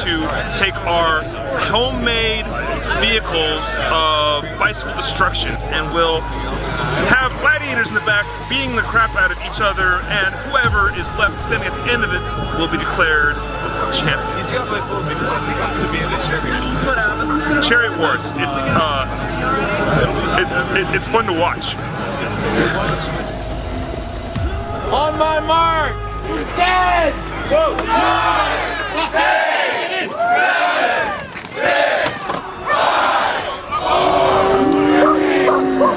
to take our homemade vehicles of bicycle destruction, and we'll have gladiators in the back beating the crap out of each other, and whoever is left standing at the end of it will be declared champion. He's got my phone because I think I'm going to be in the chariot. That's what happens. Chariot Wars. It's fun to watch. On my mark, 10, 9, 10, 7, 6, 5, 4.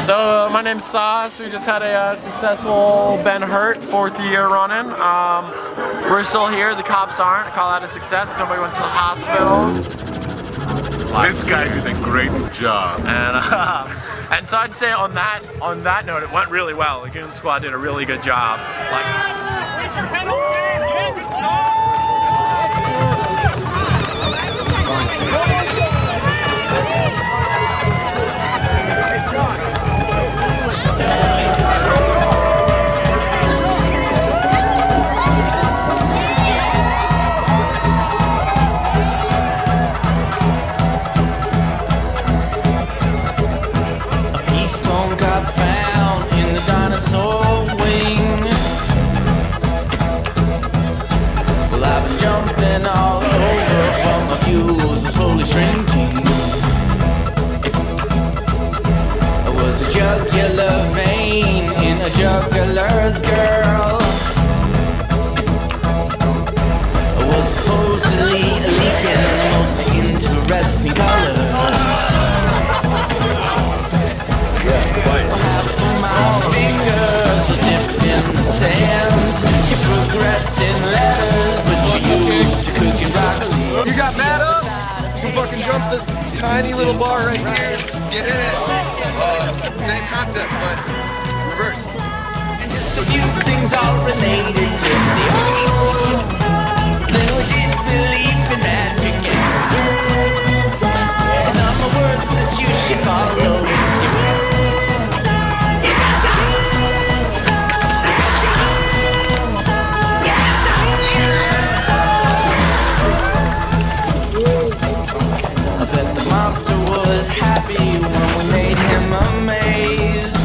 So my name's Sauce. We just had a successful Ben Hurt 4th year running. We're still here. The cops aren't. I call that a success. Nobody went to the hospital. This guy did a great job. And so I'd say on that note, it went really well. The Goon Squad did a really good job. Juggler's girl was supposedly leaking the most interesting colors. Half of my fingers are dipped in the sand. You progress in letters, but you used to cooking broccoli. You got mad ups? So fucking jump this tiny little bar right here. Get in it. Same concept, but reverse. A few things all related to the old. Then we didn't believe in magic and some of the words that you should follow. I bet the monster was happy when we made him amazed.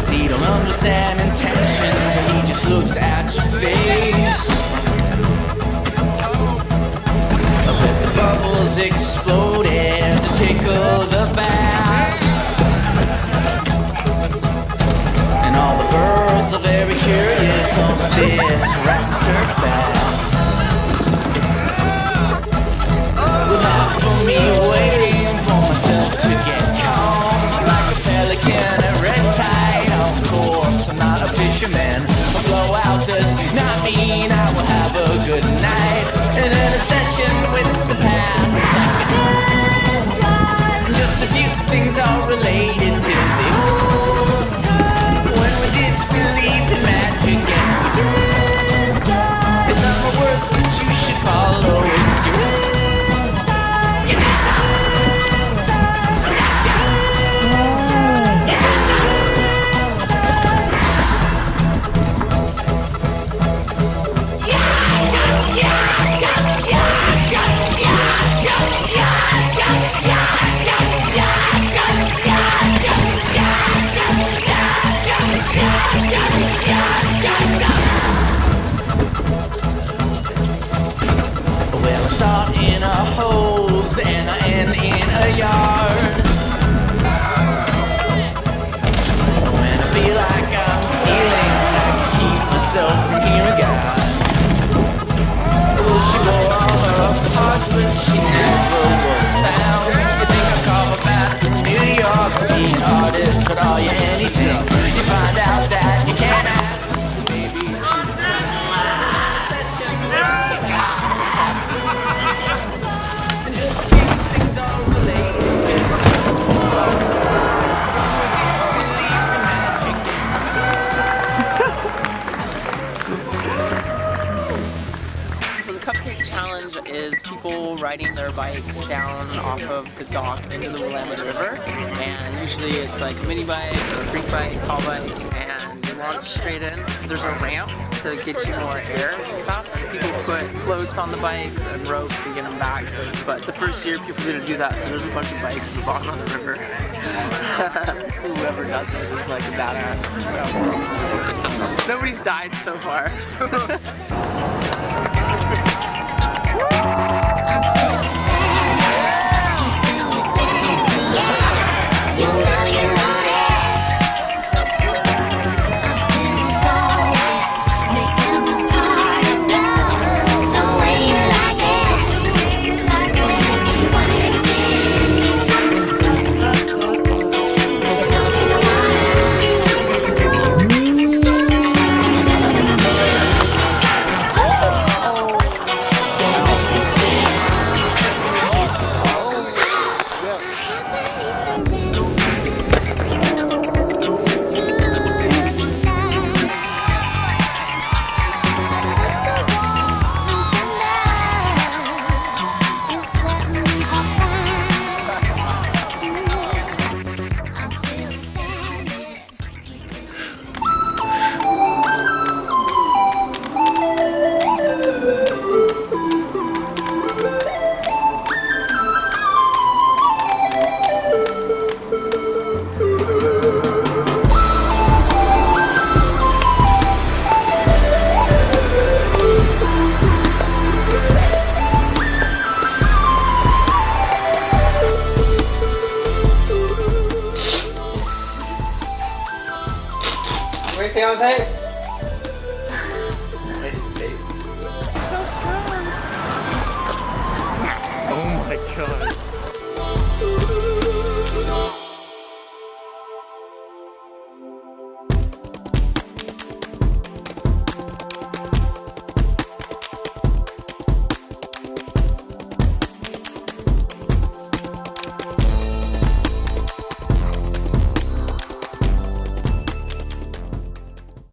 He don't understand intentions, and he just looks at your face. I bet the bubbles exploded to tickle the back, and all the birds are very curious on the this right surface. Without for me waiting for myself to get calm, like a pelican at red tide on corpse. I'm not a fisherman. A blowout does not mean I will have a good night. And an obsession with the past. Just a few things are related to the old time when we did believe in magic. And it's not my words that you should follow. It's your well, I start in a hose and I end in a yard. When I feel like I'm stealing, I can keep myself from hearing God. Well, she wore all her parts, but she never was found. You think I call her back from New York, be an artist, but are you anything? You find out that you can't ask, baby. Things are related. So the Cupcake Challenge is people riding their bikes down off of the dock into the Willamette River, and usually it's like a mini bike or a freak bike, tall bike, and you launch straight in. There's a ramp to get you more air and stuff, and people put floats on the bikes and ropes to get them back. But the first year people didn't do that, so there's a bunch of bikes at the bottom of the river. Whoever does it is like a badass. So nobody's died so far. Anything on tape? So strong. Oh my god.